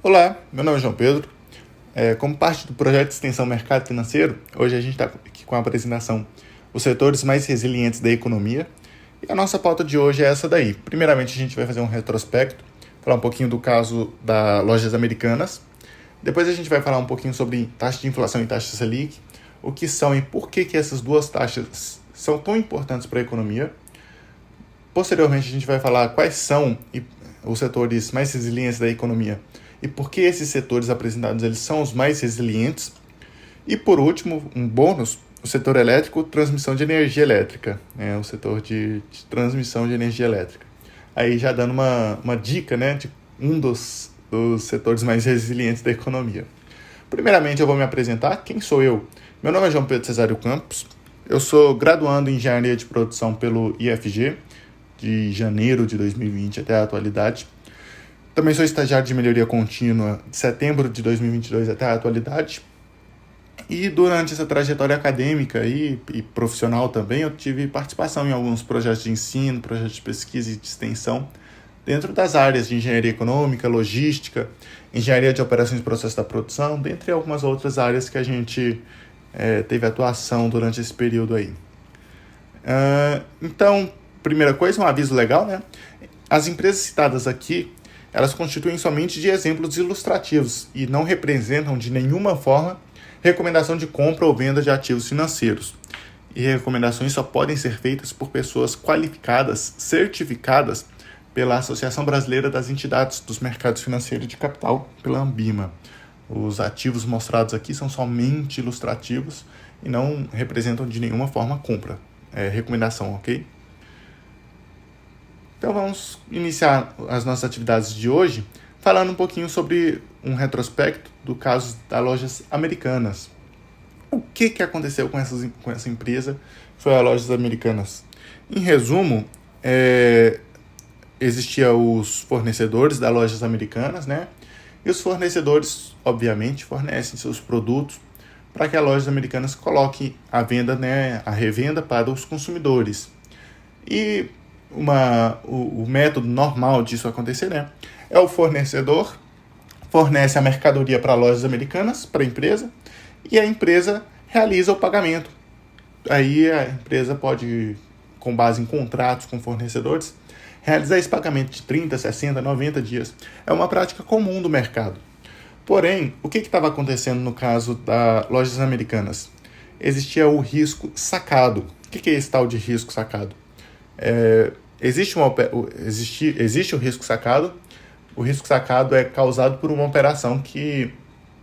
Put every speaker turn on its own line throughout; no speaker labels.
Olá, meu nome é João Pedro. Como parte do projeto de extensão Mercado Financeiro, hoje a gente está aqui com a apresentação Os setores mais resilientes da economia. E a nossa pauta de hoje é essa daí. Primeiramente, a gente vai fazer um retrospecto, falar um pouquinho do caso das lojas americanas. Depois a gente vai falar um pouquinho sobre taxa de inflação e taxa Selic, o que são e por que essas duas taxas são tão importantes para a economia. Posteriormente, a gente vai falar quais são os setores mais resilientes da economia e por que esses setores apresentados eles são os mais resilientes. E por último, um bônus, o setor elétrico, transmissão de energia elétrica, o setor de transmissão de energia elétrica. Aí já dando uma dica, de um dos setores mais resilientes da economia. Primeiramente, eu vou me apresentar. Quem sou eu? Meu nome é João Pedro Cesário Campos. Eu sou graduando em Engenharia de Produção pelo IFG, de janeiro de 2020 até a atualidade. Também sou estagiário de melhoria contínua de setembro de 2022 até a atualidade. E durante essa trajetória acadêmica e profissional também, eu tive participação em alguns projetos de ensino, projetos de pesquisa e de extensão, dentro das áreas de engenharia econômica, logística, engenharia de operações e processos da produção, dentre algumas outras áreas que a gente teve atuação durante esse período aí. Então, primeira coisa, um aviso legal, As empresas citadas aqui, elas constituem somente de exemplos ilustrativos e não representam de nenhuma forma recomendação de compra ou venda de ativos financeiros. E recomendações só podem ser feitas por pessoas qualificadas, certificadas pela Associação Brasileira das Entidades dos Mercados Financeiros de Capital, pela Anbima. Os ativos mostrados aqui são somente ilustrativos e não representam de nenhuma forma compra. Recomendação, ok? Então vamos iniciar as nossas atividades de hoje falando um pouquinho sobre um retrospecto do caso das lojas americanas. O que aconteceu com essa empresa que foi a Lojas Americanas? Em resumo, existia os fornecedores das lojas americanas, E os fornecedores, obviamente, fornecem seus produtos para que a Lojas Americanas coloque a venda, a revenda para os consumidores. E o método normal disso acontecer, é o fornecedor fornece a mercadoria para lojas americanas, para a empresa, e a empresa realiza o pagamento. Aí a empresa pode, com base em contratos com fornecedores, realizar esse pagamento de 30, 60, 90 dias. É uma prática comum do mercado. Porém, o que estava acontecendo no caso das lojas americanas? Existia o risco sacado. O que é esse tal de risco sacado? Existe o risco sacado. O risco sacado é causado por uma operação que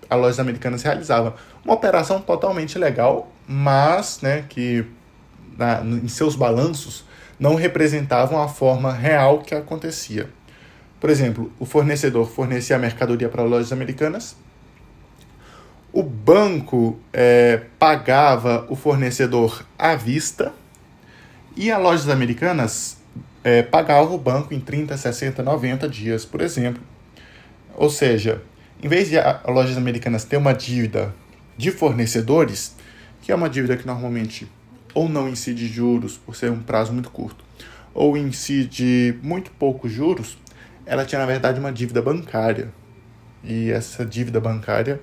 a Lojas Americanas realizava. Uma operação totalmente legal, mas que em seus balanços não representavam a forma real que acontecia. Por exemplo, o fornecedor fornecia a mercadoria para Lojas Americanas, o banco pagava o fornecedor à vista e a Lojas Americanas pagava o banco em 30, 60, 90 dias, por exemplo. Ou seja, em vez de a Lojas Americanas ter uma dívida de fornecedores, que é uma dívida que normalmente ou não incide juros, por ser um prazo muito curto, ou incide muito poucos juros, ela tinha, na verdade, uma dívida bancária. E essa dívida bancária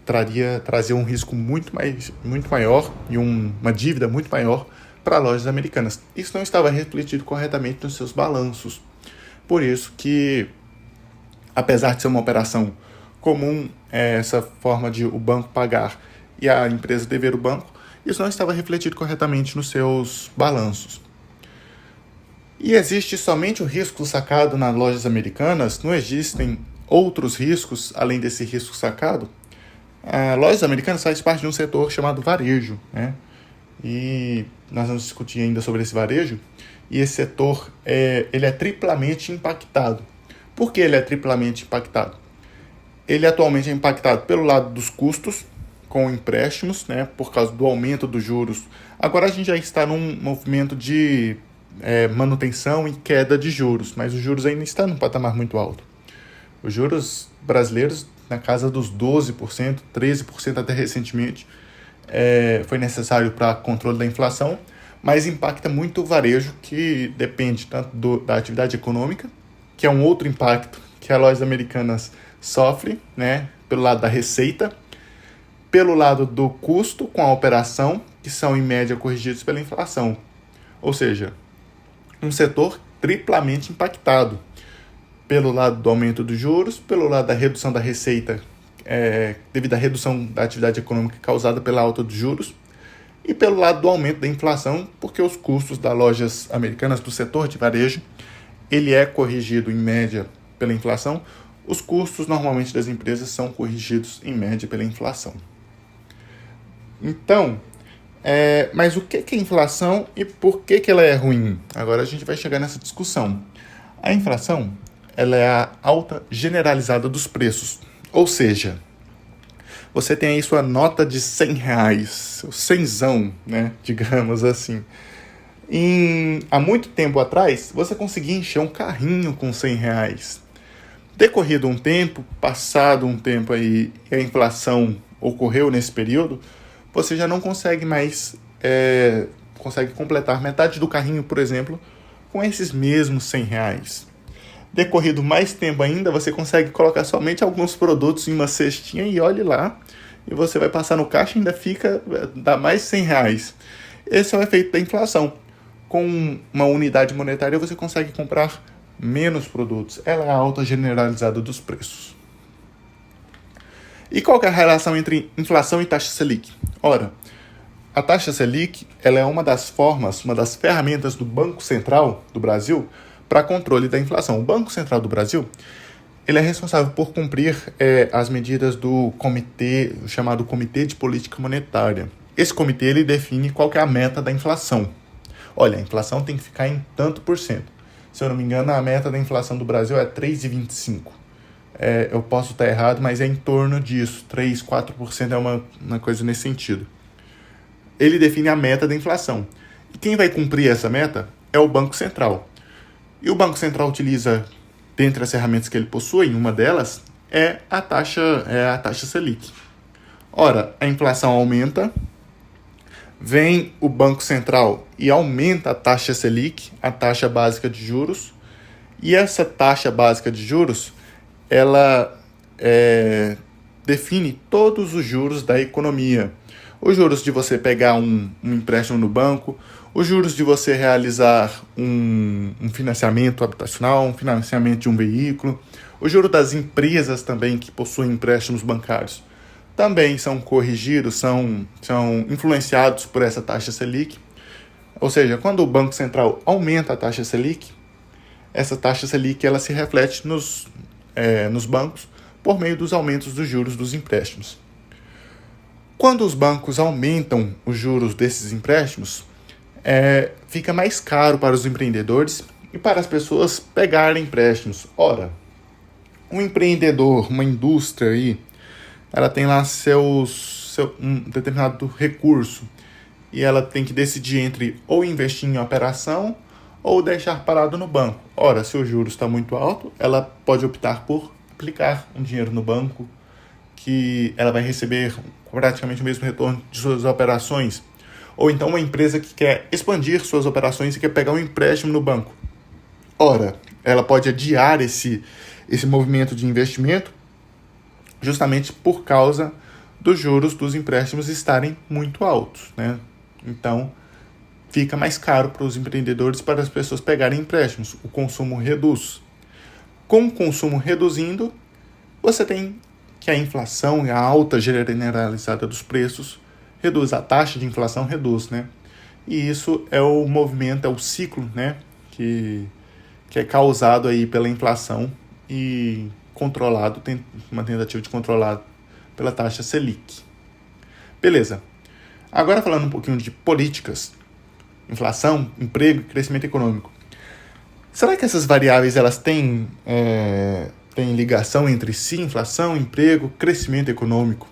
trazia um risco muito maior e uma dívida muito maior para lojas americanas. Isso não estava refletido corretamente nos seus balanços. Por isso que, apesar de ser uma operação comum, essa forma de o banco pagar e a empresa dever o banco, isso não estava refletido corretamente nos seus balanços. E existe somente o risco sacado nas lojas americanas? Não existem outros riscos além desse risco sacado? A Lojas Americanas faz parte de um setor chamado varejo, E nós vamos discutir ainda sobre esse varejo. E esse setor ele é triplamente impactado. Por que ele é triplamente impactado? Ele atualmente é impactado pelo lado dos custos, com empréstimos, por causa do aumento dos juros. Agora a gente já está num movimento de manutenção e queda de juros, mas os juros ainda estão num patamar muito alto. Os juros brasileiros na casa dos 12%, 13% até recentemente, foi necessário para controle da inflação, mas impacta muito o varejo, que depende tanto da atividade econômica, que é um outro impacto que as lojas americanas sofrem, né, pelo lado da receita, pelo lado do custo com a operação, que são em média corrigidos pela inflação. Ou seja, um setor triplamente impactado pelo lado do aumento dos juros, pelo lado da redução da receita devido à redução da atividade econômica causada pela alta dos juros, e pelo lado do aumento da inflação, porque os custos das lojas americanas do setor de varejo, ele é corrigido em média pela inflação. Os custos normalmente das empresas são corrigidos em média pela inflação. Então, mas o que é inflação e por que ela é ruim? Agora a gente vai chegar nessa discussão. A inflação, ela é a alta generalizada dos preços. Ou seja, você tem aí sua nota de R$100, seu cenzão, né, digamos assim. Há muito tempo atrás, você conseguia encher um carrinho com R$100. Decorrido um tempo, passado um tempo aí, e a inflação ocorreu nesse período, você já não consegue mais, consegue completar metade do carrinho, por exemplo, com esses mesmos R$100. Decorrido mais tempo ainda, você consegue colocar somente alguns produtos em uma cestinha e olhe lá, e você vai passar no caixa e ainda dá mais R$100. Esse é o efeito da inflação. Com uma unidade monetária você consegue comprar menos produtos. Ela é a alta generalizada dos preços. E qual que é a relação entre inflação e taxa Selic? Ora, a taxa Selic ela é uma das ferramentas do Banco Central do Brasil para controle da inflação. O Banco Central do Brasil ele é responsável por cumprir as medidas do comitê, chamado Comitê de Política Monetária. Esse comitê ele define qual que é a meta da inflação. Olha, a inflação tem que ficar em tanto por cento. Se eu não me engano, a meta da inflação do Brasil é 3,25%. Eu posso estar errado, mas é em torno disso. 3%, 4% é uma coisa nesse sentido. Ele define a meta da inflação. E quem vai cumprir essa meta é o Banco Central. E o Banco Central utiliza, dentre as ferramentas que ele possui, uma delas é a taxa Selic. Ora, a inflação aumenta, vem o Banco Central e aumenta a taxa Selic, a taxa básica de juros, e essa taxa básica de juros, ela define todos os juros da economia. Os juros de você pegar um empréstimo no banco, os juros de você realizar um financiamento habitacional, um financiamento de um veículo, o juro das empresas também que possuem empréstimos bancários também são corrigidos, são influenciados por essa taxa Selic. Ou seja, quando o Banco Central aumenta a taxa Selic, essa taxa Selic ela se reflete nos bancos por meio dos aumentos dos juros dos empréstimos. Quando os bancos aumentam os juros desses empréstimos, fica mais caro para os empreendedores e para as pessoas pegarem empréstimos. Ora, um empreendedor, uma indústria aí, ela tem lá um determinado recurso e ela tem que decidir entre ou investir em operação ou deixar parado no banco. Ora, se o juros está muito alto, ela pode optar por aplicar um dinheiro no banco, que ela vai receber praticamente o mesmo retorno de suas operações. Ou então uma empresa que quer expandir suas operações e quer pegar um empréstimo no banco. Ora, ela pode adiar esse movimento de investimento justamente por causa dos juros dos empréstimos estarem muito altos, né? Então, fica mais caro para os empreendedores, para as pessoas pegarem empréstimos. O consumo reduz. Com o consumo reduzindo, você tem que a inflação e a alta generalizada dos preços reduz, a taxa de inflação reduz, né? E isso é o movimento, é o ciclo, né? Que é causado aí pela inflação e controlado, tem uma tentativa de controlar pela taxa Selic. Beleza. Agora falando um pouquinho de políticas, inflação, emprego e crescimento econômico. Será que essas variáveis elas têm ligação entre si? Inflação, emprego, crescimento econômico.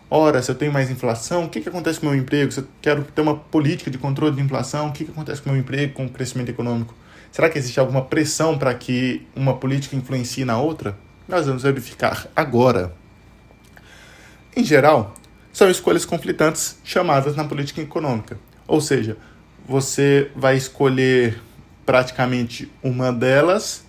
Ora, se eu tenho mais inflação, o que acontece com o meu emprego? Se eu quero ter uma política de controle de inflação, o que acontece com o meu emprego, com o crescimento econômico? Será que existe alguma pressão para que uma política influencie na outra? Nós vamos verificar agora. Em geral, são escolhas conflitantes chamadas na política econômica. Ou seja, você vai escolher praticamente uma delas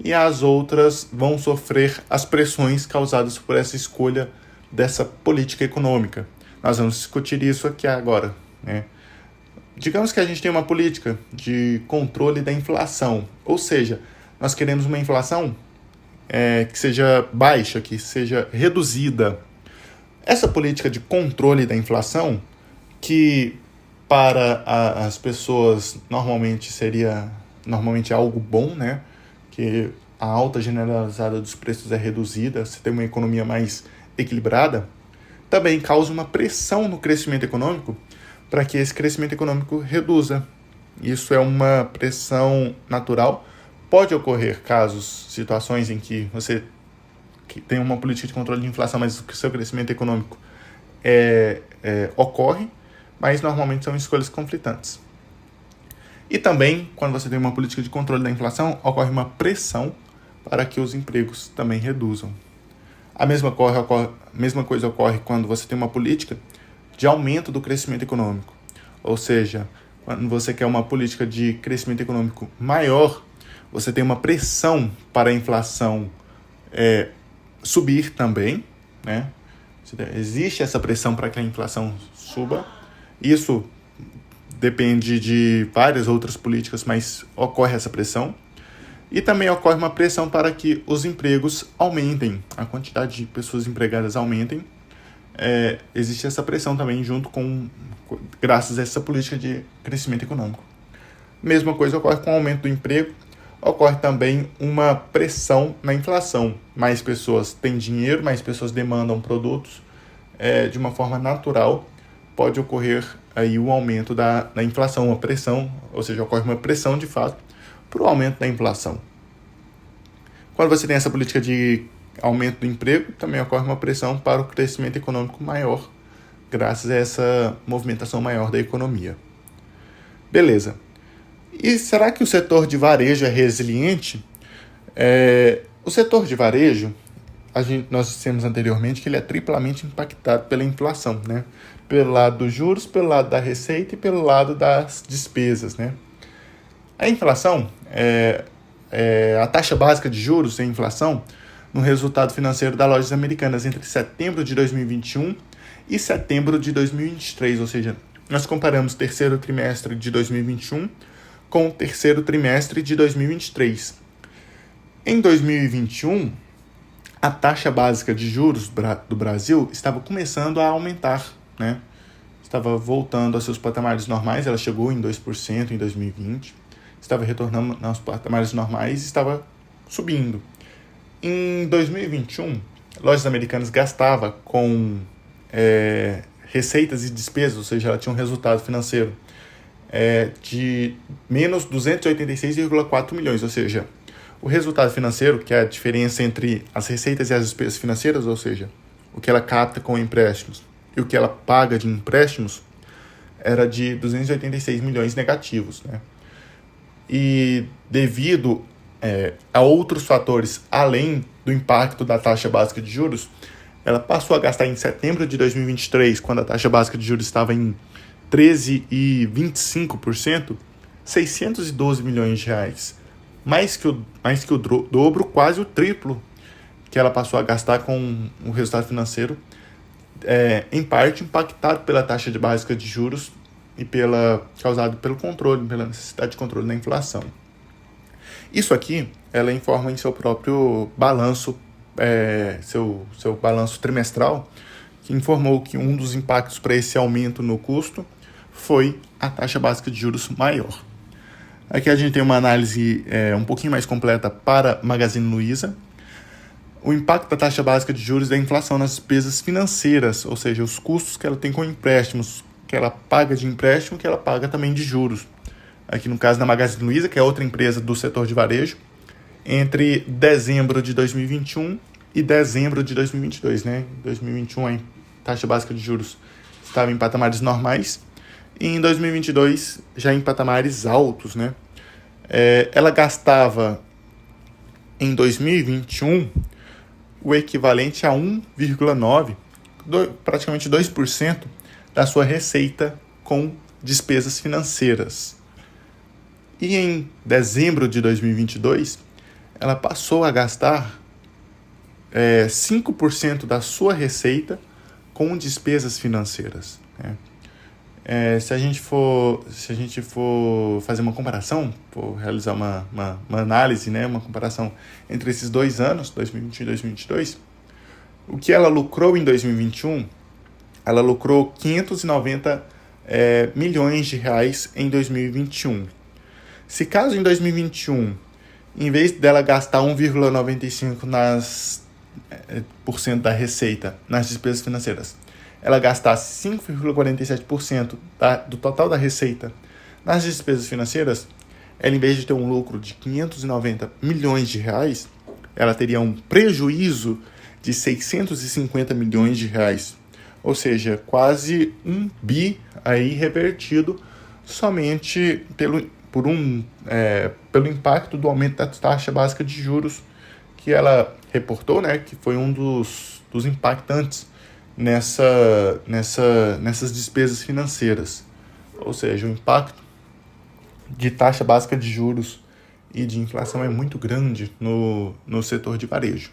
e as outras vão sofrer as pressões causadas por essa escolha dessa política econômica. Nós vamos discutir isso aqui agora, né? Digamos que a gente tem uma política de controle da inflação, ou seja, nós queremos uma inflação que seja baixa, que seja reduzida. Essa política de controle da inflação, que para as pessoas normalmente seria algo bom, né? Que a alta generalizada dos preços é reduzida, você tem uma economia mais equilibrada, também causa uma pressão no crescimento econômico para que esse crescimento econômico reduza. Isso é uma pressão natural. Pode ocorrer situações em que você tem uma política de controle de inflação, mas o seu crescimento econômico ocorre, mas normalmente são escolhas conflitantes. E também, quando você tem uma política de controle da inflação, ocorre uma pressão para que os empregos também reduzam. A mesma coisa ocorre quando você tem uma política de aumento do crescimento econômico. Ou seja, quando você quer uma política de crescimento econômico maior, você tem uma pressão para a inflação subir também, né? Existe essa pressão para que a inflação suba. Isso depende de várias outras políticas, mas ocorre essa pressão. E também ocorre uma pressão para que os empregos aumentem, a quantidade de pessoas empregadas aumentem. Existe essa pressão também graças a essa política de crescimento econômico. Mesma coisa ocorre com o aumento do emprego, ocorre também uma pressão na inflação. Mais pessoas têm dinheiro, mais pessoas demandam produtos. De uma forma natural, pode ocorrer aí o aumento da inflação, uma pressão, ou seja, ocorre uma pressão de fato para o aumento da inflação. Quando você tem essa política de aumento do emprego, também ocorre uma pressão para o crescimento econômico maior, graças a essa movimentação maior da economia. Beleza. E será que o setor de varejo é resiliente? O setor de varejo, nós dissemos anteriormente que ele é triplamente impactado pela inflação, né? Pelo lado dos juros, pelo lado da receita e pelo lado das despesas, né? A inflação, a taxa básica de juros em inflação, no resultado financeiro das lojas americanas entre setembro de 2021 e setembro de 2023, ou seja, nós comparamos o terceiro trimestre de 2021 com o terceiro trimestre de 2023. Em 2021, a taxa básica de juros do Brasil estava começando a aumentar, né? Estava voltando aos seus patamares normais, ela chegou em 2% em 2020, estava retornando aos patamares normais e estava subindo. Em 2021, lojas americanas gastavam com receitas e despesas, ou seja, ela tinha um resultado financeiro de menos 286,4 milhões, ou seja, o resultado financeiro, que é a diferença entre as receitas e as despesas financeiras, ou seja, o que ela capta com empréstimos e o que ela paga de empréstimos, era de 286 milhões negativos, né? E devido a outros fatores, além do impacto da taxa básica de juros, ela passou a gastar em setembro de 2023, quando a taxa básica de juros estava em 13,25%, 612 milhões de reais. Mais que o dobro, quase o triplo que ela passou a gastar com o resultado financeiro, em parte impactado pela taxa básica de juros e causado pela necessidade de controle da inflação. Isso aqui, ela informa em seu próprio balanço, seu balanço trimestral, que informou que um dos impactos para esse aumento no custo foi a taxa básica de juros maior. Aqui a gente tem uma análise um pouquinho mais completa para Magazine Luiza. O impacto da taxa básica de juros da inflação nas despesas financeiras, ou seja, os custos que ela tem com empréstimos, que ela paga de empréstimo, que ela paga também de juros. Aqui no caso da Magazine Luiza, que é outra empresa do setor de varejo, entre dezembro de 2021 e dezembro de 2022, né? Em 2021 a taxa básica de juros estava em patamares normais e em 2022 já em patamares altos, né? Ela gastava em 2021 o equivalente a 1,9%, praticamente 2% da sua receita com despesas financeiras. E em dezembro de 2022, ela passou a gastar 5% da sua receita com despesas financeiras, né? Se a gente for fazer uma comparação, for realizar uma análise, né, uma comparação entre esses 2 anos, 2021 e 2022, o que ela lucrou em 2021, ela lucrou 590 milhões de reais em 2021. Se caso em 2021, em vez dela gastar 1,95% da receita nas despesas financeiras, ela gastasse 5,47% do total da receita nas despesas financeiras, ela, em vez de ter um lucro de 590 milhões de reais, ela teria um prejuízo de 650 milhões de reais. Ou seja, quase 1 bi aí revertido somente pelo impacto do aumento da taxa básica de juros que ela reportou, né, que foi um dos impactantes nessas despesas financeiras. Ou seja, o impacto de taxa básica de juros e de inflação é muito grande no setor de varejo.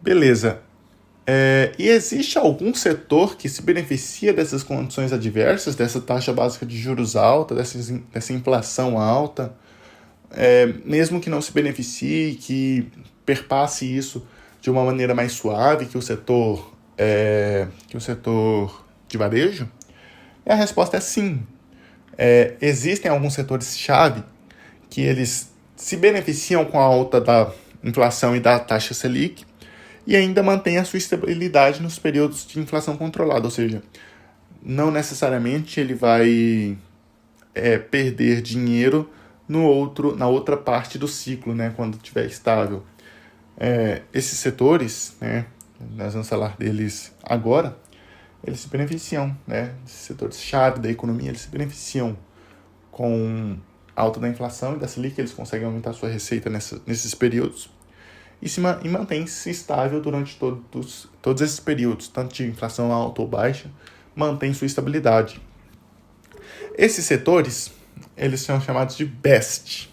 Beleza. E existe algum setor que se beneficia dessas condições adversas, dessa taxa básica de juros alta, dessa inflação alta, mesmo que não se beneficie, que perpasse isso de uma maneira mais suave que o setor de varejo? E a resposta é sim. Existem alguns setores-chave que eles se beneficiam com a alta da inflação e da taxa Selic e ainda mantém a sua estabilidade nos períodos de inflação controlada, ou seja, não necessariamente ele vai perder dinheiro na outra parte do ciclo, né, quando estiver estável. Esses setores, né, nós vamos falar deles agora, eles se beneficiam, né, esses setores-chave da economia, eles se beneficiam com a alta da inflação e da Selic, eles conseguem aumentar sua receita nesses períodos e mantém-se estável durante todos esses períodos, tanto de inflação alta ou baixa, mantém sua estabilidade. Esses setores, eles são chamados de BEST.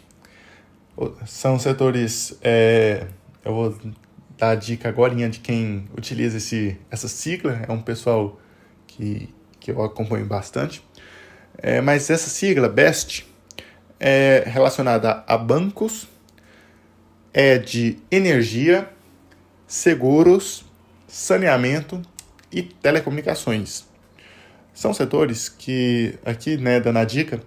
São setores, eu vou dar a dica agora de quem utiliza essa sigla, é um pessoal que eu acompanho bastante, mas essa sigla, BEST, é relacionada a bancos, de energia, seguros, saneamento e telecomunicações. São setores que, aqui, né, dando a dica,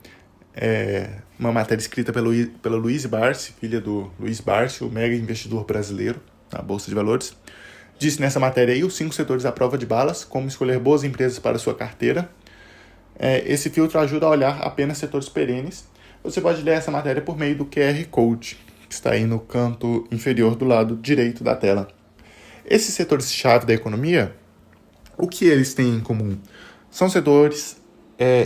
uma matéria escrita pela Louise Barsi, filha do Luiz Barsi, o mega investidor brasileiro na Bolsa de Valores, disse nessa matéria aí os 5 setores à prova de balas, como escolher boas empresas para sua carteira. Esse filtro ajuda a olhar apenas setores perenes. Você pode ler essa matéria por meio do QR Code, que está aí no canto inferior do lado direito da tela. Esses setores-chave da economia, o que eles têm em comum? São setores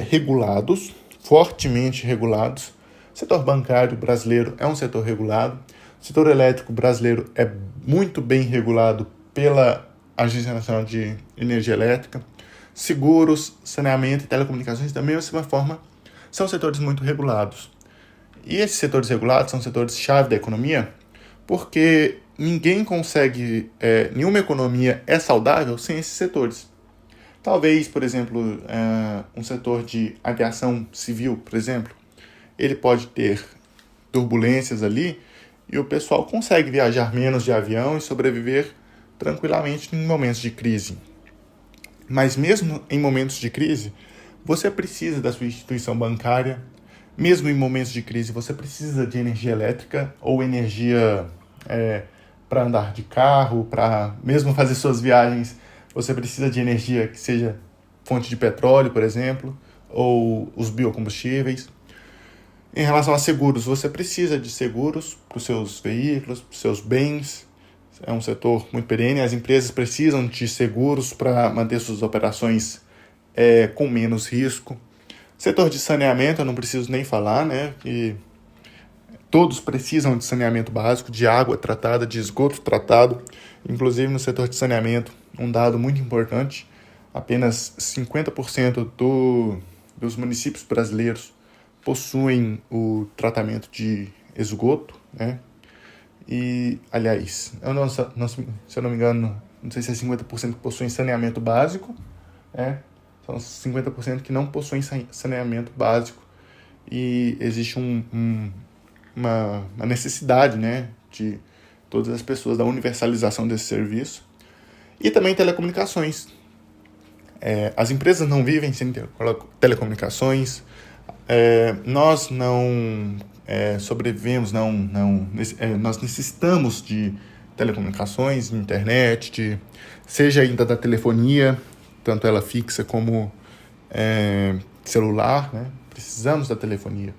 regulados, fortemente regulados. O setor bancário brasileiro é um setor regulado. O setor elétrico brasileiro é muito bem regulado pela Agência Nacional de Energia Elétrica. Seguros, saneamento e telecomunicações, da mesma forma, são setores muito regulados. E esses setores regulados são setores-chave da economia porque ninguém consegue, nenhuma economia é saudável sem esses setores. Talvez, por exemplo, um setor de aviação civil, por exemplo, ele pode ter turbulências ali e o pessoal consegue viajar menos de avião e sobreviver tranquilamente em momentos de crise. Mas mesmo em momentos de crise, você precisa da sua instituição bancária. Mesmo em momentos de crise, você precisa de energia elétrica ou energia para andar de carro, para mesmo fazer suas viagens, você precisa de energia que seja fonte de petróleo, por exemplo, ou os biocombustíveis. Em relação a seguros, você precisa de seguros para os seus veículos, para os seus bens. É um setor muito perene, as empresas precisam de seguros para manter suas operações com menos risco. Setor de saneamento, eu não preciso nem falar, né? Que todos precisam de saneamento básico, de água tratada, de esgoto tratado. Inclusive no setor de saneamento, um dado muito importante, apenas 50% dos municípios brasileiros possuem o tratamento de esgoto, né? E, aliás, se eu não me engano, não sei se é 50% que possuem saneamento básico, né? São 50% que não possuem saneamento básico. E existe uma necessidade, né, de todas as pessoas, da universalização desse serviço. E também telecomunicações. As empresas não vivem sem telecomunicações. Nós não sobrevivemos, nós necessitamos de telecomunicações, internet, seja ainda da telefonia, tanto ela fixa como celular, né? Precisamos da telefonia.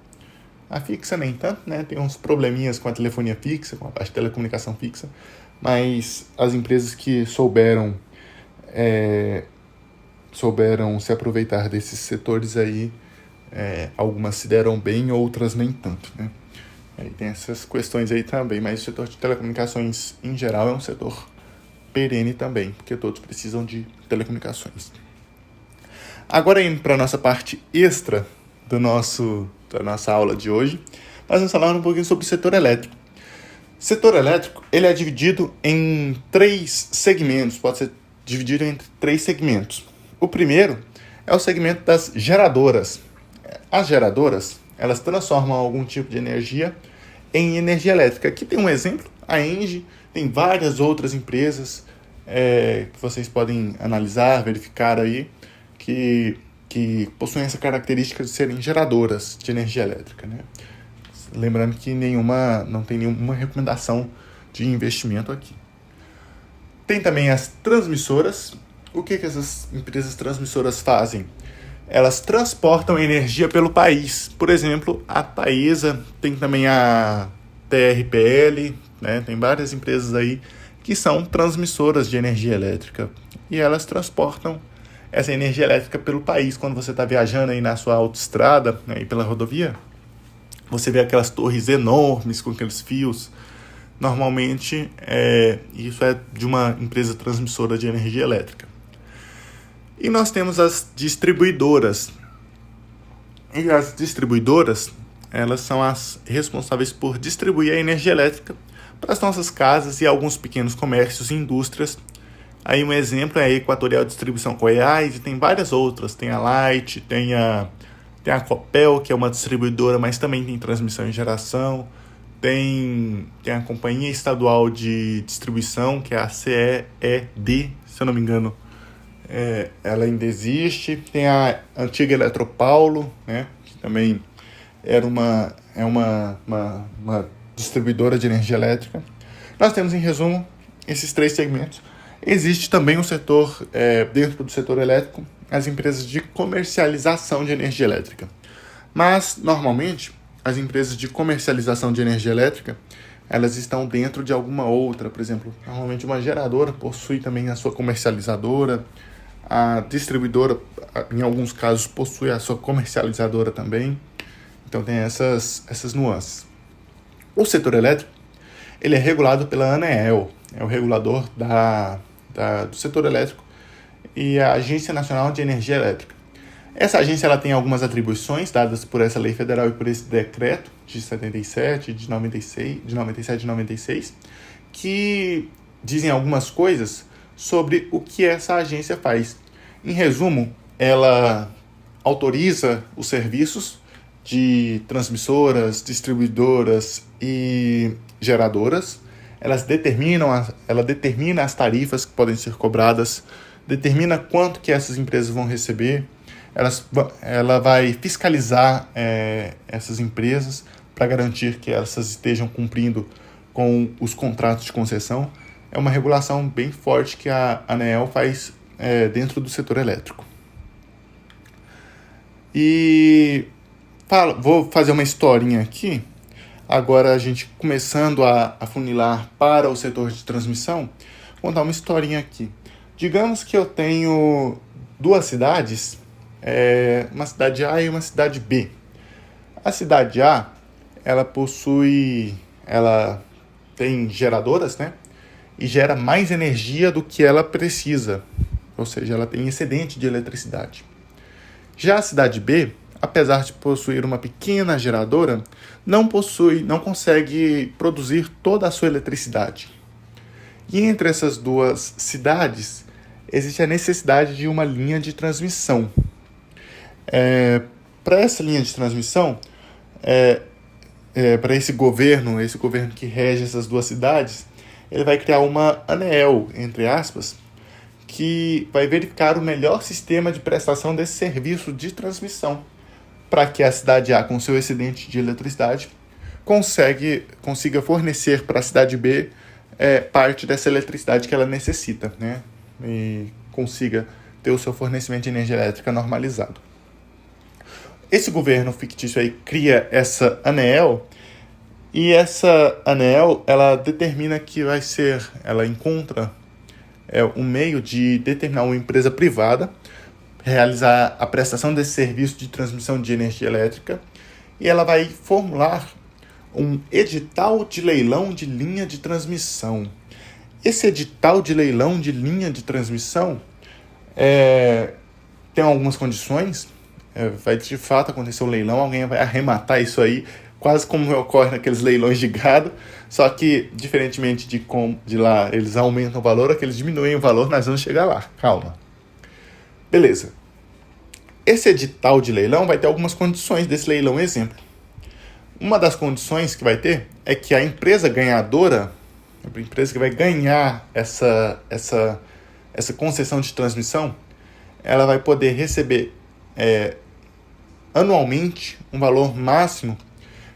A fixa nem tanto, né? Tem uns probleminhas com a telefonia fixa, com a parte de telecomunicação fixa, mas as empresas que souberam se aproveitar desses setores aí, algumas se deram bem, outras nem tanto, né? Aí tem essas questões aí também, mas o setor de telecomunicações em geral é um setor perene também, porque todos precisam de telecomunicações. Agora, indo para a nossa parte extra da nossa aula de hoje, nós vamos falar um pouquinho sobre o setor elétrico. O setor elétrico, ele é dividido em 3 segmentos, pode ser dividido entre 3 segmentos. O primeiro é o segmento das geradoras. As geradoras, elas transformam algum tipo de energia em energia elétrica. Aqui tem um exemplo, a Engie, tem várias outras empresas que vocês podem analisar, verificar aí, que possuem essa característica de serem geradoras de energia elétrica, né? Lembrando que não tem nenhuma recomendação de investimento aqui. Tem também as transmissoras. O que essas empresas transmissoras fazem? Elas transportam energia pelo país. Por exemplo, a Taesa, tem também a TRPL, né? Tem várias empresas aí que são transmissoras de energia elétrica. E elas transportam essa energia elétrica pelo país. Quando você está viajando aí na sua autoestrada, né, aí pela rodovia, você vê aquelas torres enormes com aqueles fios. Normalmente, isso é de uma empresa transmissora de energia elétrica. E nós temos as distribuidoras. E as distribuidoras, elas são as responsáveis por distribuir a energia elétrica para as nossas casas e alguns pequenos comércios e indústrias. Aí um exemplo é a Equatorial Distribuição Goiás, e tem várias outras. Tem a Light, tem a Copel, que é uma distribuidora, mas também tem transmissão e geração. Tem a Companhia Estadual de Distribuição, que é a CEED, se eu não me engano, ela ainda existe. Tem a antiga Eletropaulo, né, que também era uma distribuidora de energia elétrica. Nós temos, em resumo, esses 3 segmentos. Existe também um setor, dentro do setor elétrico, as empresas de comercialização de energia elétrica. Mas, normalmente, as empresas de comercialização de energia elétrica, elas estão dentro de alguma outra. Por exemplo, normalmente uma geradora possui também a sua comercializadora, a distribuidora, em alguns casos, possui a sua comercializadora também. Então, tem essas nuances. O setor elétrico, ele é regulado pela ANEEL, é o regulador do setor elétrico, e a Agência Nacional de Energia Elétrica. Essa agência, ela tem algumas atribuições dadas por essa lei federal e por esse decreto de 77, de 97 e 96, que dizem algumas coisas sobre o que essa agência faz. Em resumo, ela autoriza os serviços de transmissoras, distribuidoras e geradoras. Ela determina as tarifas que podem ser cobradas, determina quanto que essas empresas vão receber. Ela vai fiscalizar essas empresas para garantir que elas estejam cumprindo com os contratos de concessão. É uma regulação bem forte que a ANEEL faz dentro do setor elétrico. E vou fazer uma historinha aqui. Agora, a gente começando a funilar para o setor de transmissão, vou contar uma historinha aqui. Digamos que eu tenho 2 cidades, uma cidade A e uma cidade B. A cidade A, ela tem geradoras, né? E gera mais energia do que ela precisa. Ou seja, ela tem excedente de eletricidade. Já a cidade B, apesar de possuir uma pequena geradora, não consegue produzir toda a sua eletricidade. E entre essas duas cidades, existe a necessidade de uma linha de transmissão. Para essa linha de transmissão, para esse governo que rege essas duas cidades, ele vai criar uma ANEEL, entre aspas, que vai verificar o melhor sistema de prestação desse serviço de transmissão, para que a cidade A, com seu excedente de eletricidade, consiga fornecer para a cidade B parte dessa eletricidade que ela necessita, né? E consiga ter o seu fornecimento de energia elétrica normalizado. Esse governo fictício aí cria essa ANEEL, e essa ANEEL, ela determina que ela encontra um meio de determinar uma empresa privada, realizar a prestação desse serviço de transmissão de energia elétrica, e ela vai formular um edital de leilão de linha de transmissão. Esse edital de leilão de linha de transmissão tem algumas condições. Vai de fato acontecer um leilão, alguém vai arrematar isso aí, quase como ocorre naqueles leilões de gado, só que, diferentemente de lá eles aumentam o valor, aqui eles diminuem o valor, nós vamos chegar lá, calma. Beleza. Esse edital de leilão vai ter algumas condições desse leilão exemplo. Uma das condições que vai ter é que a empresa ganhadora, a empresa que vai ganhar essa concessão de transmissão, ela vai poder receber anualmente um valor máximo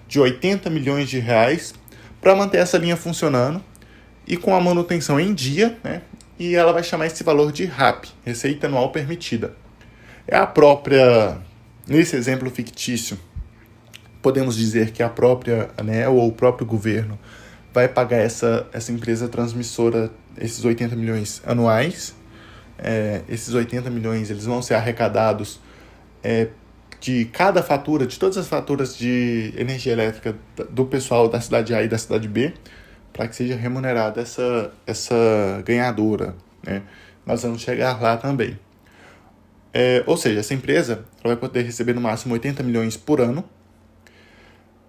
de 80 milhões de reais para manter essa linha funcionando e com a manutenção em dia, né? E ela vai chamar esse valor de RAP, Receita Anual Permitida. Nesse exemplo fictício, podemos dizer que a própria ANEEL ou o próprio governo vai pagar essa empresa transmissora esses 80 milhões anuais. Esses 80 milhões eles vão ser arrecadados de cada fatura, de todas as faturas de energia elétrica do pessoal da cidade A e da cidade B, para que seja remunerada essa ganhadora, né? Nós vamos chegar lá também. Ou seja, essa empresa ela vai poder receber no máximo 80 milhões por ano.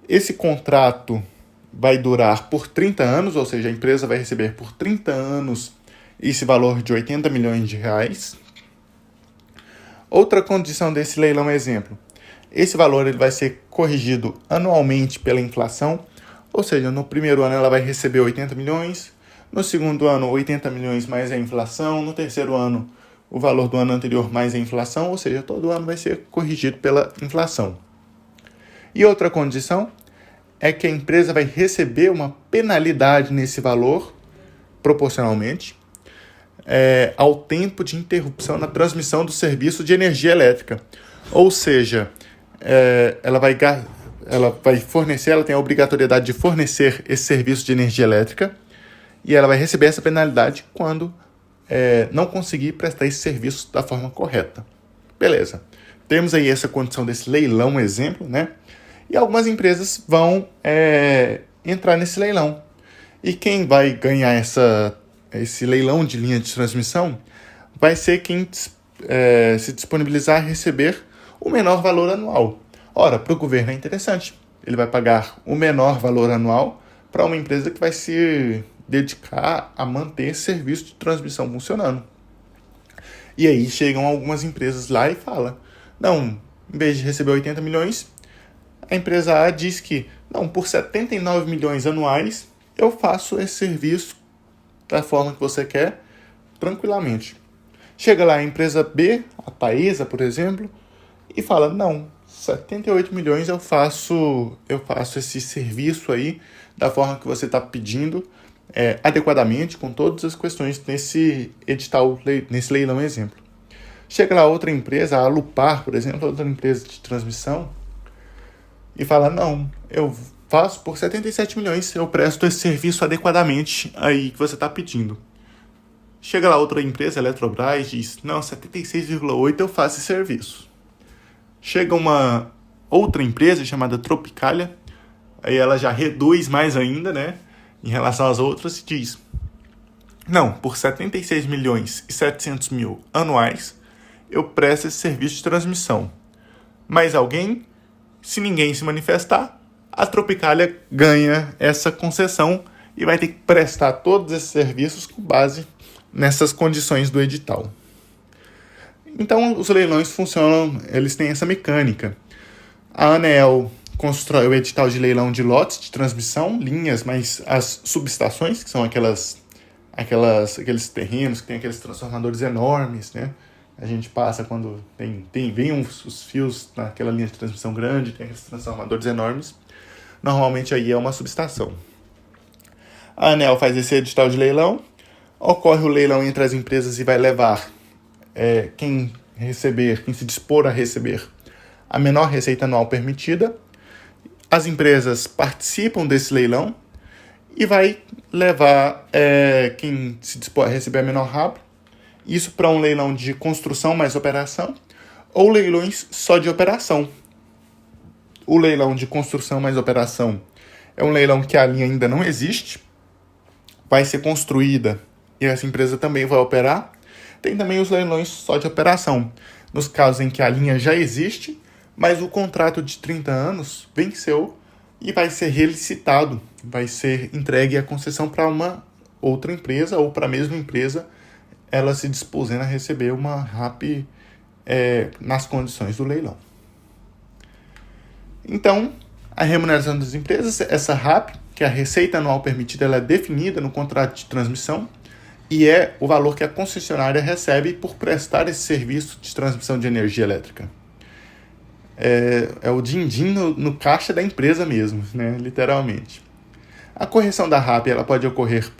Esse contrato vai durar por 30 anos, ou seja, a empresa vai receber por 30 anos esse valor de 80 milhões de reais. Outra condição desse leilão exemplo, esse valor ele vai ser corrigido anualmente pela inflação, ou seja, no primeiro ano ela vai receber 80 milhões, no segundo ano 80 milhões mais a inflação, no terceiro ano o valor do ano anterior mais a inflação, ou seja, todo ano vai ser corrigido pela inflação. E outra condição é que a empresa vai receber uma penalidade nesse valor, proporcionalmente, ao tempo de interrupção na transmissão do serviço de energia elétrica. Ou seja, ela tem a obrigatoriedade de fornecer esse serviço de energia elétrica e ela vai receber essa penalidade quando não conseguir prestar esse serviço da forma correta. Beleza. Temos aí essa condição desse leilão exemplo, né? E algumas empresas vão entrar nesse leilão. E quem vai ganhar esse leilão de linha de transmissão vai ser quem se disponibilizar a receber o menor valor anual. Ora, para o governo é interessante. Ele vai pagar o menor valor anual para uma empresa que vai se dedicar a manter esse serviço de transmissão funcionando. E aí chegam algumas empresas lá e falam, não, em vez de receber 80 milhões, a empresa A diz que, não, por 79 milhões anuais, eu faço esse serviço da forma que você quer, tranquilamente. Chega lá a empresa B, a Taesa, por exemplo, e fala, não, 78 milhões eu faço esse serviço aí da forma que você está pedindo, adequadamente, com todas as questões nesse edital, nesse leilão exemplo. Chega lá outra empresa, a Alupar, por exemplo, outra empresa de transmissão, e fala, não, eu faço por 77 milhões, eu presto esse serviço adequadamente aí que você está pedindo. Chega lá outra empresa, a Eletrobras, diz, não, 76,8 eu faço esse serviço. Chega uma outra empresa chamada Tropicalia, aí ela já reduz mais ainda, né, em relação às outras, e diz, não, por 76 milhões e 700 mil anuais, eu presto esse serviço de transmissão. mais alguém. Se ninguém se manifestar, a Tropicália ganha essa concessão e vai ter que prestar todos esses serviços com base nessas condições do edital. Então, os leilões funcionam, eles têm essa mecânica. A ANEEL constrói o edital de leilão de lotes de transmissão, linhas, mas as subestações, que são aqueles terrenos que tem aqueles transformadores enormes, né? A gente passa quando vem os fios naquela linha de transmissão grande, tem aqueles transformadores enormes. Normalmente aí é uma subestação. A ANEEL faz esse edital de leilão, ocorre o leilão entre as empresas e vai levar quem se dispor a receber a menor receita anual permitida. As empresas participam desse leilão e vai levar quem se dispor a receber a menor RAP, isso para um leilão de construção mais operação, ou leilões só de operação. O leilão de construção mais operação é um leilão que a linha ainda não existe, vai ser construída e essa empresa também vai operar. Tem também os leilões só de operação, nos casos em que a linha já existe, mas o contrato de 30 anos venceu e vai ser relicitado, vai ser entregue a concessão para uma outra empresa ou para a mesma empresa, ela se disposendo a receber uma RAP nas condições do leilão. Então, a remuneração das empresas, essa RAP, que é a receita anual permitida, ela é definida no contrato de transmissão e é o valor que a concessionária recebe por prestar esse serviço de transmissão de energia elétrica. É o din-din no caixa da empresa mesmo, né? Literalmente. A correção da RAP ela pode ocorrer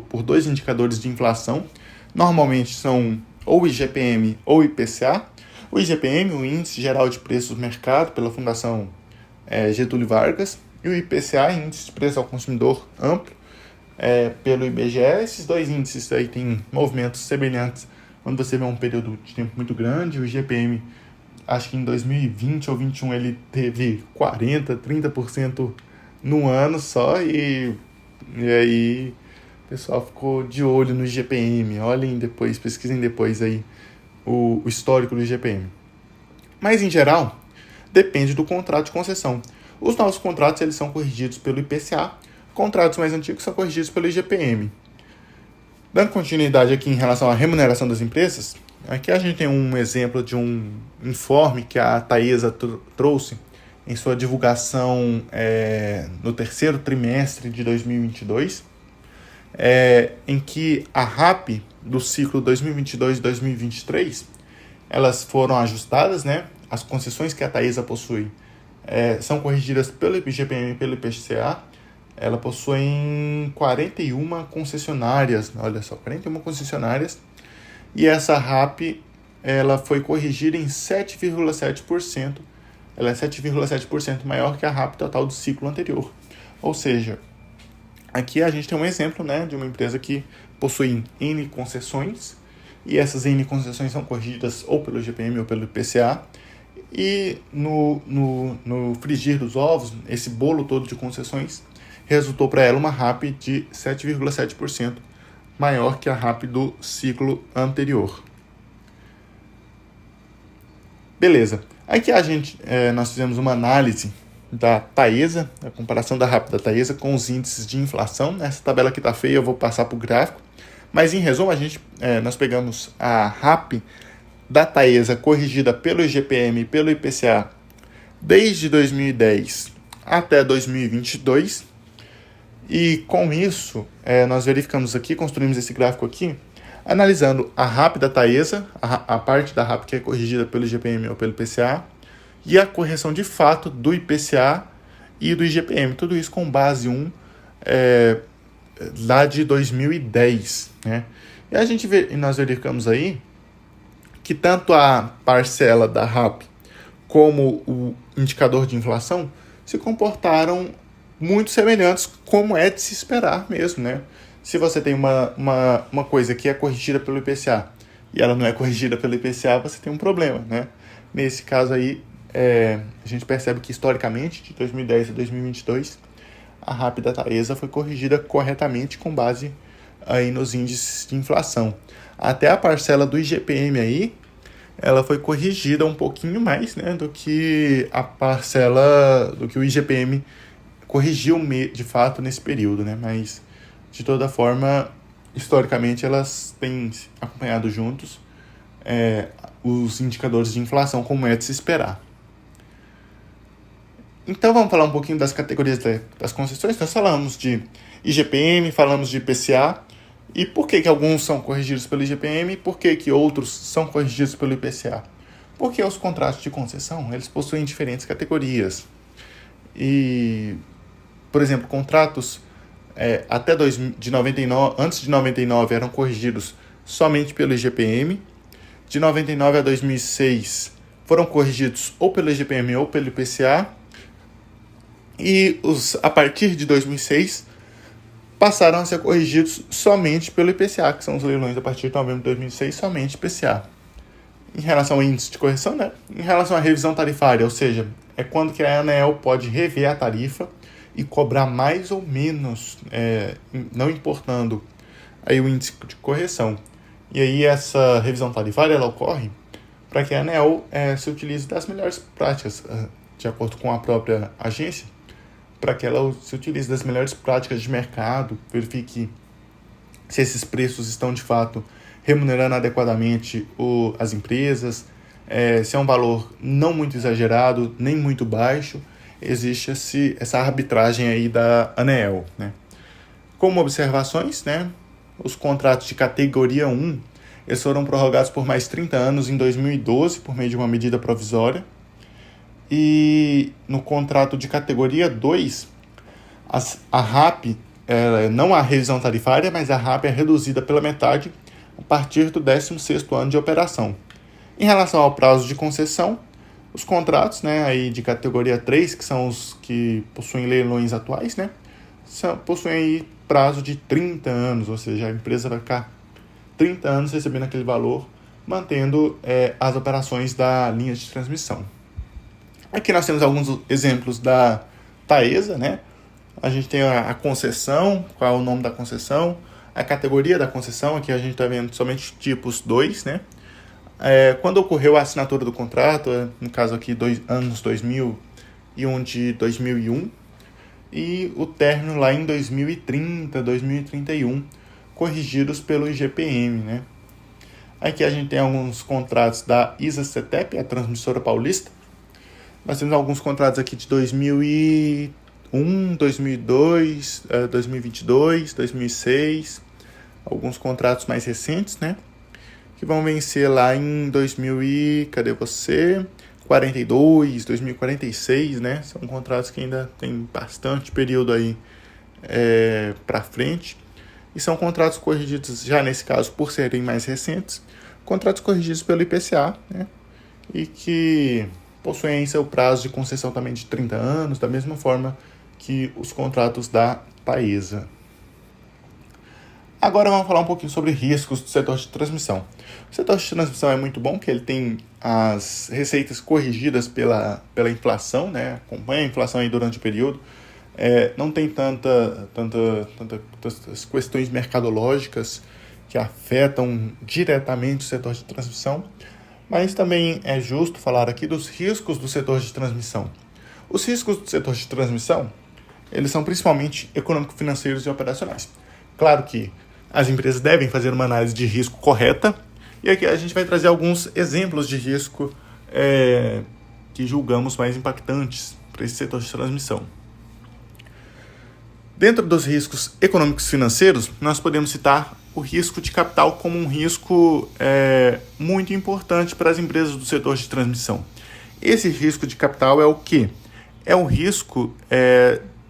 por dois indicadores de inflação. Normalmente são ou o IGPM ou o IPCA. O IGPM, o Índice Geral de Preços do Mercado, pela Fundação Getúlio Vargas, e o IPCA, Índice de Preço ao Consumidor Amplo, pelo IBGE. Esses dois índices aí têm movimentos semelhantes quando você vê um período de tempo muito grande. O IGPM, acho que em 2020 ou 2021 ele teve 40%, 30% num ano só, e aí o pessoal ficou de olho no IGPM. Olhem depois, pesquisem depois aí o histórico do IGPM. Mas, em geral, depende do contrato de concessão. Os novos contratos eles são corrigidos pelo IPCA, contratos mais antigos são corrigidos pelo IGPM. Dando continuidade aqui em relação à remuneração das empresas, aqui a gente tem um exemplo de um informe que a Taesa trouxe em sua divulgação no terceiro trimestre de 2022, em que a RAP do ciclo 2022-2023 elas foram ajustadas, né? As concessões que a Taesa possui são corrigidas pelo IGPM e pelo IPCA. Ela possui 41 concessionárias, olha só, 41 concessionárias, e essa RAP ela foi corrigida em 7,7%. Ela é 7,7% maior que a RAP total do ciclo anterior. Ou seja, aqui a gente tem um exemplo, né, de uma empresa que possui N concessões, e essas N concessões são corrigidas ou pelo IGPM ou pelo IPCA, e no frigir dos ovos, esse bolo todo de concessões resultou para ela uma RAP de 7,7% maior que a RAP do ciclo anterior. Beleza. Aqui nós fizemos uma análise da Taesa, a comparação da RAP da Taesa com os índices de inflação. Essa tabela aqui está feia, eu vou passar para o gráfico. Mas, em resumo, nós pegamos a RAP da Taesa corrigida pelo IGPM e pelo IPCA desde 2010 até 2022. E, com isso, nós verificamos aqui, construímos esse gráfico aqui, analisando a RAP da Taesa, a parte da RAP que é corrigida pelo IGPM ou pelo IPCA, e a correção de fato do IPCA e do IGPM. Tudo isso com base 1 lá de 2010. Né? E nós verificamos aí que tanto a parcela da RAP como o indicador de inflação se comportaram muito semelhantes, como é de se esperar mesmo, né? Se você tem uma coisa que é corrigida pelo IPCA e ela não é corrigida pelo IPCA, você tem um problema, né? Nesse caso aí, a gente percebe que historicamente, de 2010 a 2022, a RAP da Taesa foi corrigida corretamente com base aí nos índices de inflação. Até a parcela do IGPM aí, ela foi corrigida um pouquinho mais, né, do que a parcela, do que o IGPM corrigiu de fato nesse período, né, mas de toda forma, historicamente, elas têm acompanhado juntos os indicadores de inflação, como é de se esperar. Então vamos falar um pouquinho das categorias das concessões. Nós falamos de IGPM, falamos de IPCA, e por que alguns são corrigidos pelo IGPM e por que outros são corrigidos pelo IPCA? Porque os contratos de concessão, eles possuem diferentes categorias. E, por exemplo, contratos de 99, antes de 99 eram corrigidos somente pelo IGPM. De 99 a 2006 foram corrigidos ou pelo IGPM ou pelo IPCA. E a partir de 2006 passaram a ser corrigidos somente pelo IPCA, que são os leilões a partir de novembro de 2006, somente IPCA. Em relação ao índice de correção, né? Em relação à revisão tarifária, ou seja, é quando que a ANEEL pode rever a tarifa e cobrar mais ou menos, não importando aí o índice de correção. E aí essa revisão tarifária ela ocorre para que a ANEEL se utilize das melhores práticas, de acordo com a própria agência, para que ela se utilize das melhores práticas de mercado, verifique se esses preços estão de fato remunerando adequadamente as empresas, se é um valor não muito exagerado, nem muito baixo. Existe essa arbitragem aí da ANEEL, né? Como observações, né, os contratos de categoria 1, eles foram prorrogados por mais 30 anos em 2012, por meio de uma medida provisória. E no contrato de categoria 2, a RAP, não há revisão tarifária, mas a RAP é reduzida pela metade a partir do 16º ano de operação. Em relação ao prazo de concessão, os contratos, né, aí de categoria 3, que são os que possuem leilões atuais, né, possuem aí prazo de 30 anos, ou seja, a empresa vai ficar 30 anos recebendo aquele valor, mantendo as operações da linha de transmissão. Aqui nós temos alguns exemplos da Taesa, né? A gente tem a concessão, qual é o nome da concessão, a categoria da concessão, aqui a gente está vendo somente tipos 2, né? Quando ocorreu a assinatura do contrato, no caso aqui, anos 2000 e um de 2001, e o término lá em 2030, 2031, corrigidos pelo IGPM, né? Aqui a gente tem alguns contratos da ISA-CETEP, a transmissora paulista. Nós temos alguns contratos aqui de 2001, 2002, 2022, 2006, alguns contratos mais recentes, né? Que vão vencer lá em 2042, 2046, né? São contratos que ainda tem bastante período aí para frente. E são contratos corrigidos, já nesse caso, por serem mais recentes, contratos corrigidos pelo IPCA, né? E que possuem seu prazo de concessão também de 30 anos, da mesma forma que os contratos da Taesa. Agora vamos falar um pouquinho sobre riscos do setor de transmissão. O setor de transmissão é muito bom, porque ele tem as receitas corrigidas pela inflação, né? Acompanha a inflação aí durante o período. Não tem tantas questões mercadológicas que afetam diretamente o setor de transmissão, mas também é justo falar aqui dos riscos do setor de transmissão. Os riscos do setor de transmissão, eles são principalmente econômico-financeiros e operacionais. Claro que as empresas devem fazer uma análise de risco correta, e aqui a gente vai trazer alguns exemplos de risco que julgamos mais impactantes para esse setor de transmissão. Dentro dos riscos econômicos financeiros, nós podemos citar o risco de capital como um risco muito importante para as empresas do setor de transmissão. Esse risco de capital é o quê? É o risco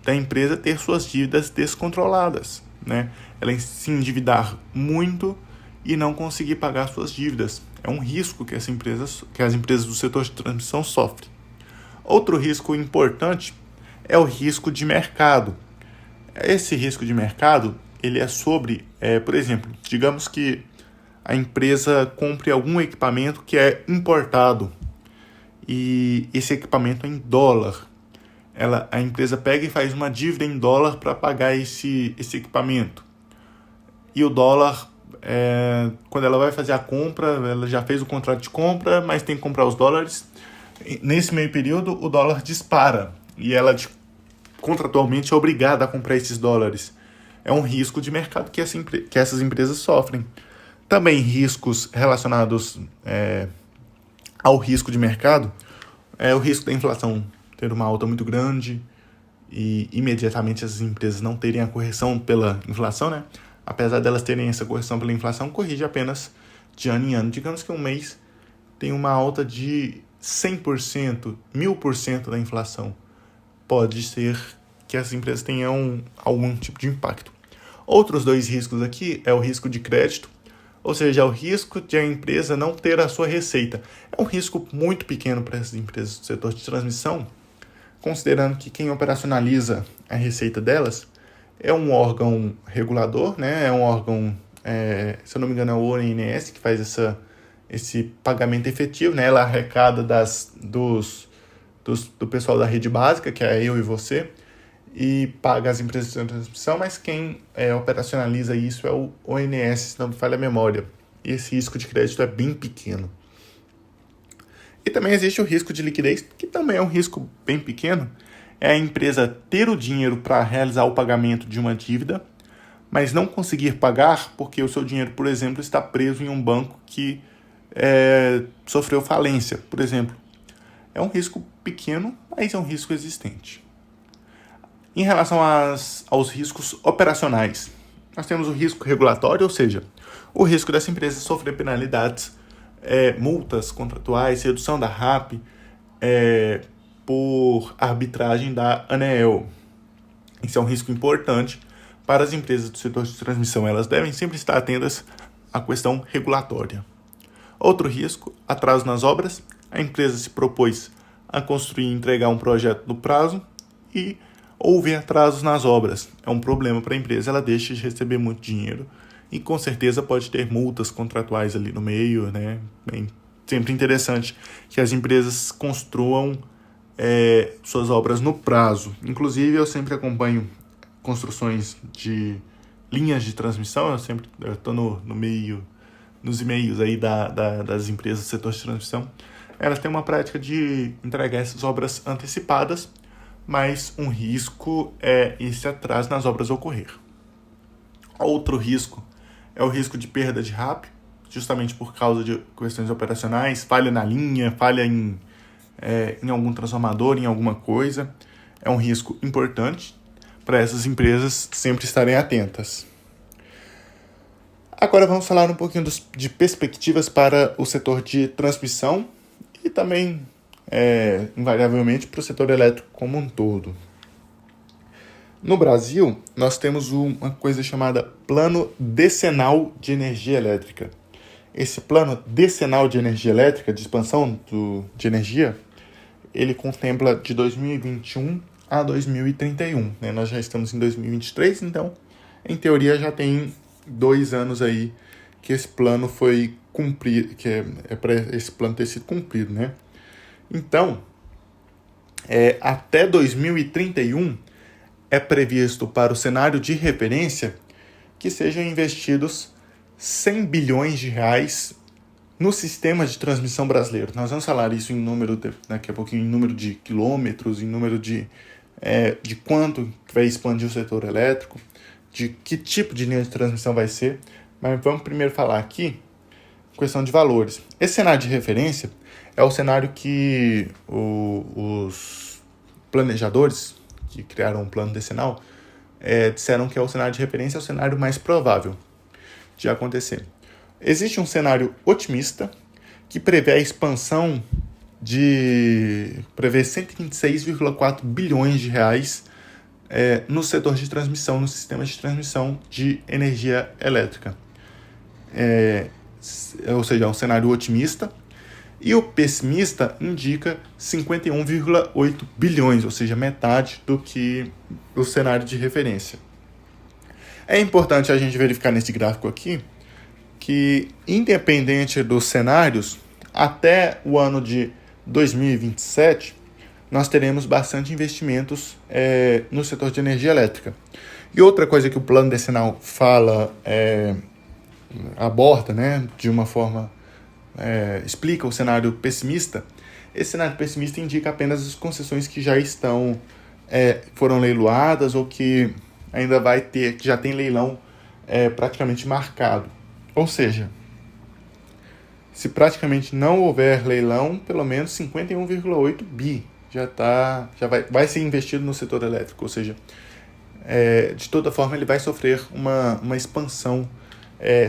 da empresa ter suas dívidas descontroladas, né? Ela se endividar muito e não conseguir pagar suas dívidas. É um risco que as empresas do setor de transmissão sofrem. Outro risco importante é o risco de mercado. Esse risco de mercado, ele é sobre, por exemplo, digamos que a empresa compre algum equipamento que é importado e esse equipamento é em dólar. A empresa pega e faz uma dívida em dólar para pagar esse equipamento. E o dólar quando ela vai fazer a compra, ela já fez o contrato de compra, mas tem que comprar os dólares. Nesse meio período, o dólar dispara e ela contratualmente é obrigada a comprar esses dólares. É um risco de mercado que essas empresas sofrem. Também riscos relacionados ao risco de mercado, o risco da inflação ter uma alta muito grande e imediatamente essas empresas não terem a correção pela inflação, né? Apesar delas terem essa correção pela inflação, corrige apenas de ano em ano. Digamos que um mês tem uma alta de 100%, 1000% da inflação. Pode ser que as empresas tenham algum tipo de impacto. Outros dois riscos aqui é o risco de crédito, ou seja, é o risco de a empresa não ter a sua receita. É um risco muito pequeno para essas empresas do setor de transmissão, considerando que quem operacionaliza a receita delas é um órgão regulador, né? É um órgão, se eu não me engano, é o ONS que faz esse pagamento efetivo, né? Ela arrecada do pessoal da rede básica, que é eu e você, e paga as empresas de transmissão, mas quem operacionaliza isso é o ONS, se não me falha a memória. E esse risco de crédito é bem pequeno. E também existe o risco de liquidez, que também é um risco bem pequeno. É a empresa ter o dinheiro para realizar o pagamento de uma dívida, mas não conseguir pagar porque o seu dinheiro, por exemplo, está preso em um banco que sofreu falência, por exemplo. É um risco pequeno, mas é um risco existente. Em relação aos riscos operacionais, nós temos o risco regulatório, ou seja, o risco dessa empresa sofrer penalidades, multas contratuais, redução da RAP, por arbitragem da ANEEL. Isso é um risco importante para as empresas do setor de transmissão. Elas devem sempre estar atentas à questão regulatória. Outro risco, atraso nas obras. A empresa se propôs a construir e entregar um projeto no prazo e houve atrasos nas obras. É um problema para a empresa, ela deixa de receber muito dinheiro e com certeza pode ter multas contratuais ali no meio, né? Bem, sempre interessante que as empresas construam suas obras no prazo. Inclusive, eu sempre acompanho construções de linhas de transmissão, eu estou no meio, nos e-mails aí das empresas do setor de transmissão. Elas têm uma prática de entregar essas obras antecipadas, mas um risco é esse atraso nas obras ocorrer. Outro risco é o risco de perda de RAP, justamente por causa de questões operacionais, falha na linha, falha em algum transformador, em alguma coisa. É um risco importante para essas empresas sempre estarem atentas. Agora vamos falar um pouquinho de perspectivas para o setor de transmissão e também, invariavelmente, para o setor elétrico como um todo. No Brasil, nós temos uma coisa chamada Plano Decenal de Energia Elétrica. Esse Plano Decenal de Energia Elétrica, de expansão de energia, ele contempla de 2021 a 2031. Né? Nós já estamos em 2023, então, em teoria, já tem 2 anos aí que esse plano foi cumprido, que é para esse plano ter sido cumprido, né? Então, até 2031 é previsto para o cenário de referência que sejam investidos 100 bilhões de reais no sistema de transmissão brasileiro. Nós vamos falar isso em número, daqui a pouquinho, em número de quilômetros, em número de quanto vai expandir o setor elétrico, de que tipo de linha de transmissão vai ser, mas vamos primeiro falar aqui questão de valores. Esse cenário de referência é o cenário que os planejadores que criaram um plano decenal disseram que é o cenário de referência, é o cenário mais provável de acontecer. Existe um cenário otimista que prevê a expansão prevê 126,4 bilhões de reais no setor de transmissão, no sistema de transmissão de energia elétrica. Ou seja, é um cenário otimista. E o pessimista indica 51,8 bilhões, ou seja, metade do que o cenário de referência. É importante a gente verificar nesse gráfico aqui que, independente dos cenários, até o ano de 2027, nós teremos bastante investimentos no setor de energia elétrica. E outra coisa que o plano decenal fala aborda, né, de uma forma, explica o cenário pessimista, esse cenário pessimista indica apenas as concessões que já estão, foram leiloadas ou que ainda vai ter, que já tem leilão praticamente marcado. Ou seja, se praticamente não houver leilão, pelo menos 51,8 bi já vai ser investido no setor elétrico. Ou seja, de toda forma ele vai sofrer uma expansão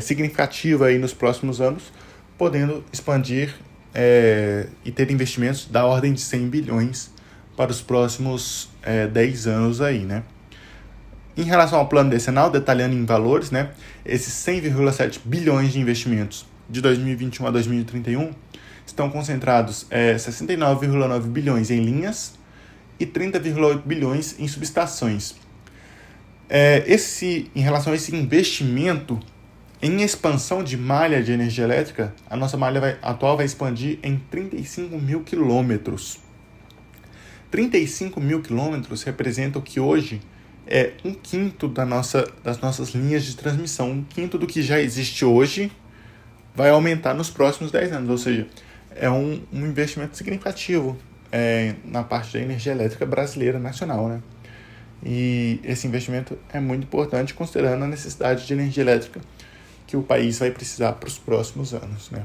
significativa aí nos próximos anos, podendo expandir e ter investimentos da ordem de 100 bilhões para os próximos 10 anos aí, né? Em relação ao plano decenal, detalhando em valores, né, esses 100,7 bilhões de investimentos de 2021 a 2031 estão concentrados 69,9 bilhões em linhas e 30,8 bilhões em subestações. Em relação a esse investimento em expansão de malha de energia elétrica, a nossa malha atual vai expandir em 35 mil quilômetros. 35 mil quilômetros representa o que hoje é 1/5 das nossas linhas de transmissão. 1/5 do que já existe hoje vai aumentar nos próximos 10 anos. Ou seja, é um investimento significativo na parte da energia elétrica brasileira nacional, né? E esse investimento é muito importante considerando a necessidade de energia elétrica que o país vai precisar para os próximos anos, né?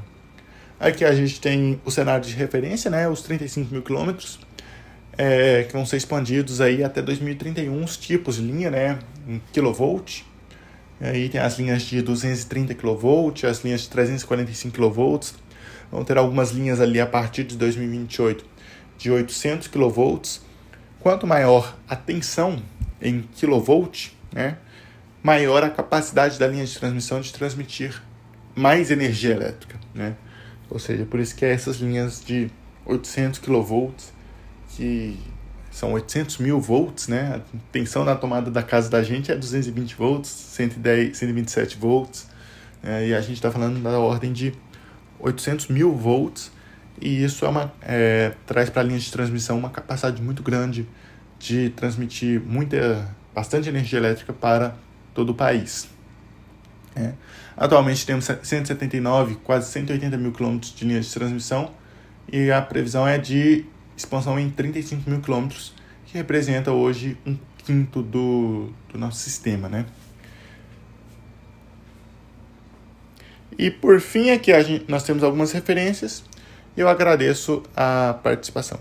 Aqui a gente tem o cenário de referência, né? Os 35 mil quilômetros, que vão ser expandidos aí até 2031, os tipos de linha, né? Em kilovolt. Aí tem as linhas de 230 kV, as linhas de 345 kV. Vão ter algumas linhas ali a partir de 2028 de 800 kV. Quanto maior a tensão em kilovolt, né, maior a capacidade da linha de transmissão de transmitir mais energia elétrica, né? Ou seja, por isso que essas linhas de 800 kV, que são 800 mil volts, né? A tensão na tomada da casa da gente é 220 volts, 110, 127 volts, e a gente está falando da ordem de 800 mil volts, e isso traz para a linha de transmissão uma capacidade muito grande de transmitir bastante energia elétrica para todo o país. Atualmente temos 179, quase 180 mil quilômetros de linhas de transmissão, e a previsão é de expansão em 35 mil quilômetros, que representa hoje 1/5 do nosso sistema, né? E por fim aqui nós temos algumas referências e eu agradeço a participação.